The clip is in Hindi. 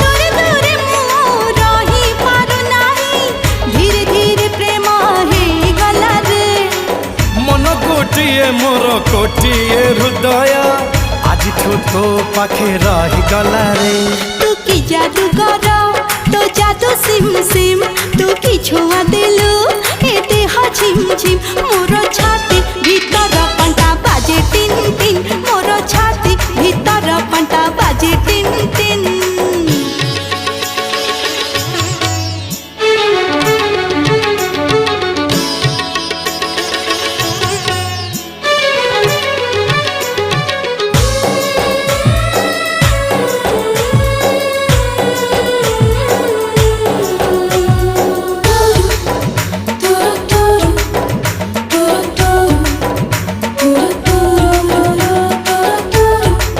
दूरे दूरे रही पारु नाही धीरे धीरे प्रेम हे गला रे मन गोटिए मोर कोटिए हृदय आज तो पाखे रही गला रे तू की जादू कर तो जादू सिम सिम तू की छुआ देलु ए देह झिम झिम मोर छाती भीतर